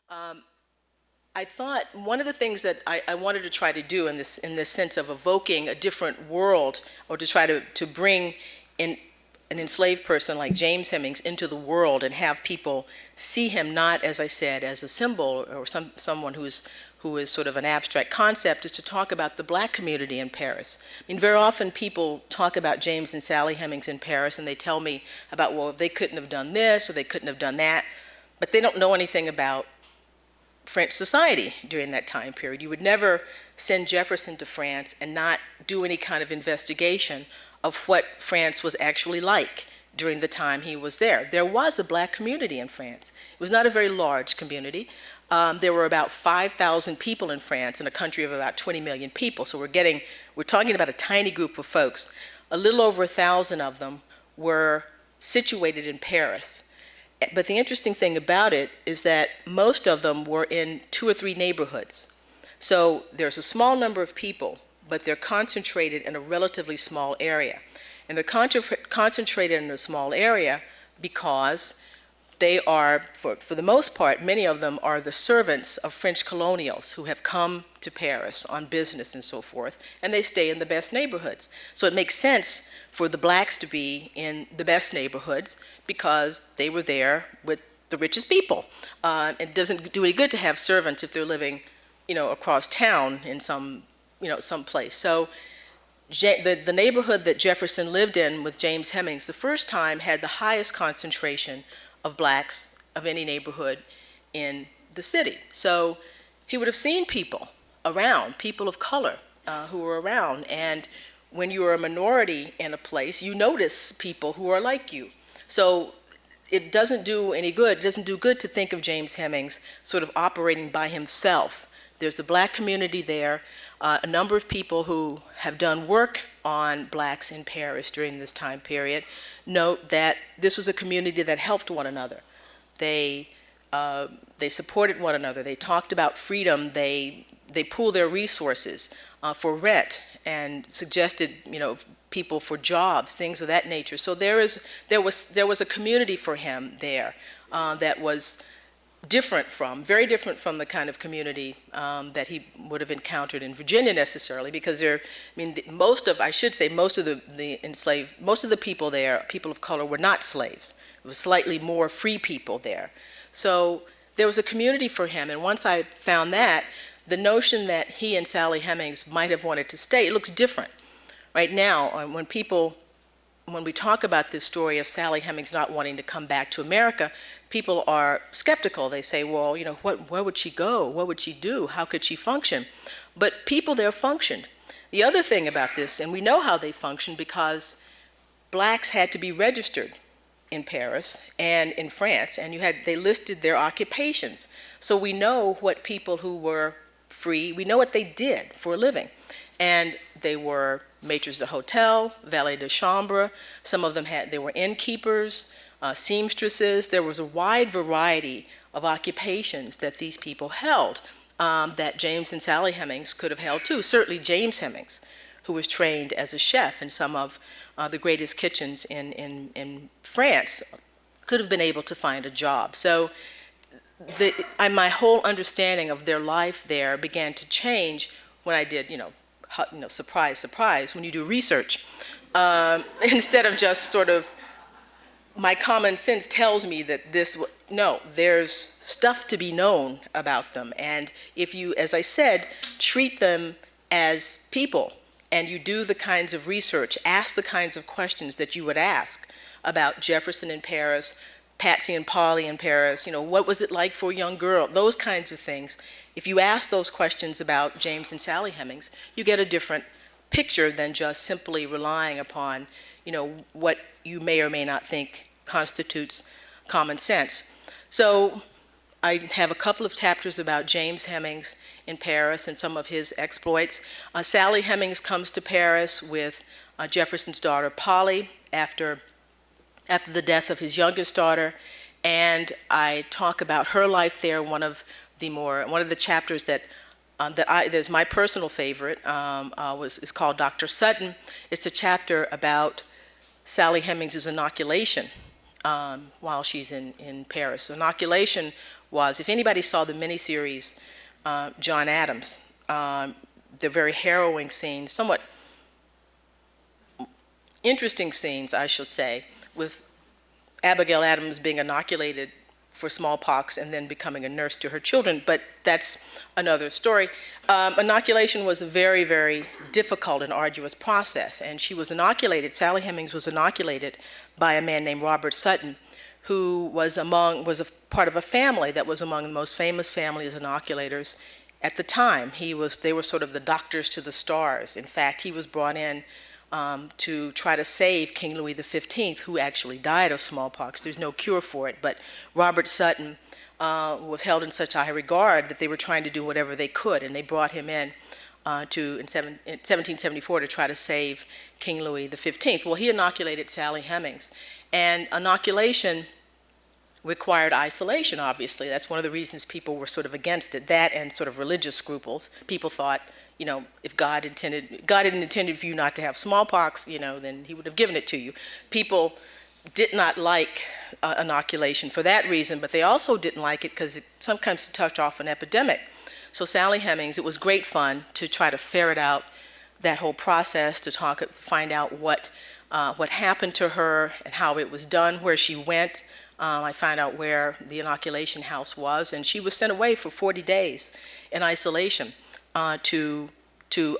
Um, I thought one of the things that I wanted to try to do in this sense of evoking a different world, or to try to bring in an enslaved person like James Hemings into the world and have people see him not, as I said, as a symbol or someone who is sort of an abstract concept, is to talk about the black community in Paris. I mean, very often people talk about James and Sally Hemings in Paris, and they tell me about, well, they couldn't have done this or they couldn't have done that, but they don't know anything about French society during that time period. You would never send Jefferson to France and not do any kind of investigation of what France was actually like during the time he was there. There was a black community in France. It was not a very large community. There were about 5,000 people in France in a country of about 20 million people. So we're talking about a tiny group of folks. A little over 1,000 of them were situated in Paris. But the interesting thing about it is that most of them were in 2 or 3 neighborhoods. So there's a small number of people, but they're concentrated in a relatively small area. And they're concentrated in a small area because they are, for the most part, many of them are the servants of French colonials who have come to Paris on business and so forth, and they stay in the best neighborhoods. So it makes sense for the blacks to be in the best neighborhoods because they were there with the richest people. It doesn't do any good to have servants if they're living, across town in some place. So the neighborhood that Jefferson lived in with James Hemings the first time had the highest concentration of blacks of any neighborhood in the city. So he would have seen people around, people of color who were around. And when you're a minority in a place, you notice people who are like you. So it doesn't do any good. It doesn't do good to think of James Hemings sort of operating by himself. There's the black community there. A number of people who have done work on blacks in Paris during this time period note that this was a community that helped one another. They supported one another. They talked about freedom. They pooled their resources for rent and suggested, people for jobs, things of that nature. So there was a community for him there that was very different from the kind of community that he would have encountered in Virginia necessarily, because most of the people there, people of color, were not slaves. It was slightly more free people there. So there was a community for him, and once I found that, the notion that he and Sally Hemings might have wanted to stay, it looks different. Right now, when we talk about this story of Sally Hemings not wanting to come back to America, people are skeptical. They say, well, where would she go? What would she do? How could she function? But people there functioned. The other thing about this, and we know how they functioned because blacks had to be registered in Paris and in France, and they listed their occupations. So we know what people who were free, we know what they did for a living. And they were maîtres d'hôtel, valets de chambre. Some of them they were innkeepers, seamstresses. There was a wide variety of occupations that these people held that James and Sally Hemings could have held too. Certainly James Hemings, who was trained as a chef in some of the greatest kitchens in France, could have been able to find a job. So my whole understanding of their life there began to change when I did, surprise, surprise, when you do research. Instead of just sort of, my common sense tells me that there's stuff to be known about them. And if you, as I said, treat them as people, and you do the kinds of research, ask the kinds of questions that you would ask about Jefferson in Paris, Patsy and Polly in Paris, what was it like for a young girl, those kinds of things. If you ask those questions about James and Sally Hemings, you get a different picture than just simply relying upon, what you may or may not think constitutes common sense. So I have a couple of chapters about James Hemings in Paris and some of his exploits. Sally Hemings comes to Paris with Jefferson's daughter Polly after the death of his youngest daughter, and I talk about her life there. One of the chapters that's my personal favorite is called Dr. Sutton. It's a chapter about Sally Hemings' inoculation while she's in Paris. So inoculation was, if anybody saw the miniseries John Adams, they're very harrowing scenes, somewhat interesting scenes, I should say, with Abigail Adams being inoculated for smallpox and then becoming a nurse to her children, but that's another story. Inoculation was a very, very difficult and arduous process, and she was inoculated, Sally Hemings was inoculated by a man named Robert Sutton, who was a part of a family that was among the most famous families inoculators at the time. They were sort of the doctors to the stars. In fact, he was brought in to try to save King Louis XV, who actually died of smallpox. There's no cure for it, but Robert Sutton was held in such high regard that they were trying to do whatever they could, and they brought him in in 1774 to try to save King Louis XV. Well, he inoculated Sally Hemings, and inoculation required isolation, obviously. That's one of the reasons people were sort of against it, that and sort of religious scruples. People thought, you know, if God hadn't intended for you not to have smallpox, you know, then he would have given it to you. People did not like inoculation for that reason, but they also didn't like it because it sometimes touched off an epidemic. So Sally Hemings, it was great fun to try to ferret out that whole process, to find out what happened to her and how it was done, where she went. I found out where the inoculation house was, and she was sent away for 40 days in isolation to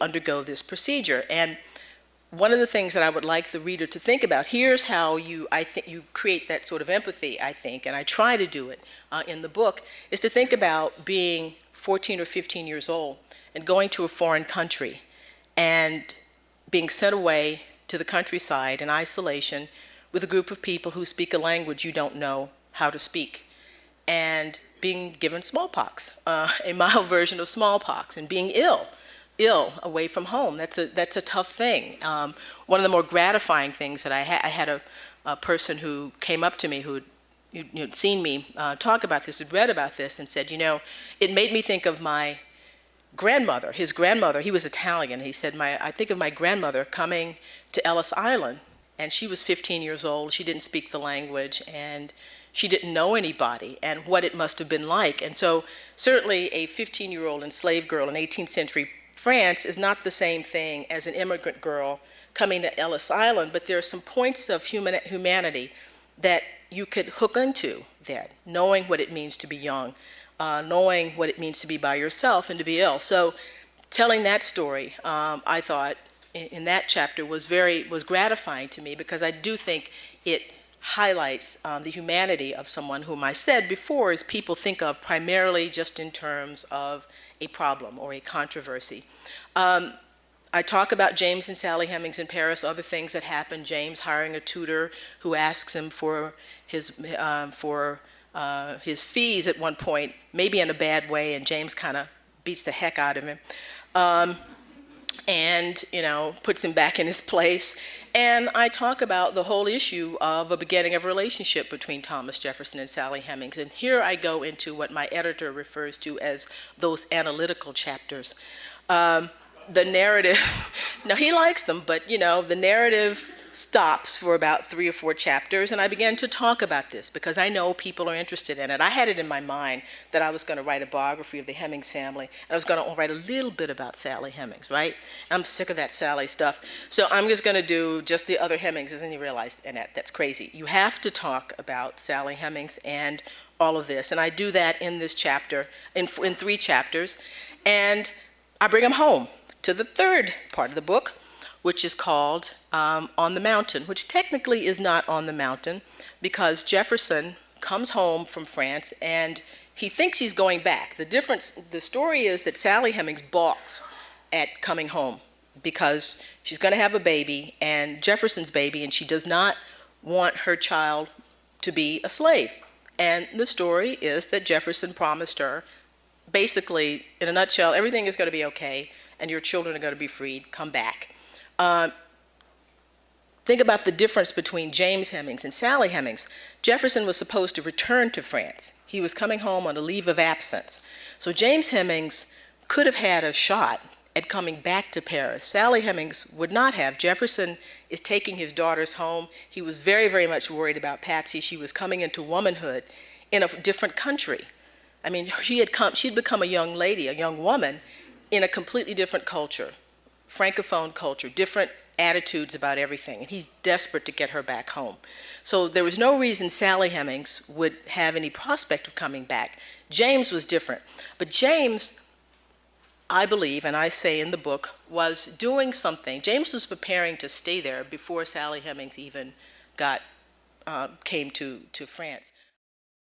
undergo this procedure. And one of the things that I would like the reader to think about, here's how I think you create that sort of empathy, I think, and I try to do it in the book, is to think about being 14 or 15 years old and going to a foreign country and being sent away to the countryside in isolation with a group of people who speak a language you don't know how to speak, and being given smallpox, a mild version of smallpox, and being ill away from home. That's a tough thing. One of the more gratifying things that I had a person who came up to me who had seen me talk about this, had read about this, and said, you know, it made me think of my grandmother, his grandmother. He was Italian. He said, I think of my grandmother coming to Ellis Island, and she was 15 years old. She didn't speak the language, and she didn't know anybody, and what it must have been like. And so certainly a 15-year-old enslaved girl in 18th century France is not the same thing as an immigrant girl coming to Ellis Island, but there are some points of humanity that you could hook into there, knowing what it means to be young, knowing what it means to be by yourself and to be ill. So telling that story, I thought, in that chapter was gratifying to me, because I do think it highlights the humanity of someone whom I said before is people think of primarily just in terms of a problem or a controversy. I talk about James and Sally Hemings in Paris, other things that happened, James hiring a tutor who asks him for his fees at one point, maybe in a bad way, and James kind of beats the heck out of him. And, you know, puts him back in his place. And I talk about the whole issue of a beginning of a relationship between Thomas Jefferson and Sally Hemings. And here I go into what my editor refers to as those analytical chapters. The narrative, now he likes them, but, you know, the narrative stops for about 3 or 4 chapters, and I began to talk about this because I know people are interested in it. I had it in my mind that I was going to write a biography of the Hemings family, and I was going to write a little bit about Sally Hemings, right? I'm sick of that Sally stuff. So I'm just going to do just the other Hemingses, and you realize, Annette, that's crazy. You have to talk about Sally Hemings and all of this, and I do that in this chapter, in 3 chapters, and I bring them home to the 3rd part of the book, which is called On the Mountain, which technically is not on the mountain, because Jefferson comes home from France and he thinks he's going back. The story is that Sally Hemings balks at coming home because she's going to have a baby, and Jefferson's baby, and she does not want her child to be a slave. And the story is that Jefferson promised her, basically, in a nutshell, everything is going to be okay, and your children are going to be freed, come back. Think about the difference between James Hemings and Sally Hemings. Jefferson was supposed to return to France. He was coming home on a leave of absence. So James Hemings could have had a shot at coming back to Paris. Sally Hemings would not have. Jefferson is taking his daughters home. He was very, very much worried about Patsy. She was coming into womanhood in a different country. I mean, she'd become a young lady, a young woman, in a completely different culture, Francophone culture, different attitudes about everything, and he's desperate to get her back home. So there was no reason Sally Hemings would have any prospect of coming back. James was different. But James, I believe, and I say in the book, was doing something. James was preparing to stay there before Sally Hemings even came to France.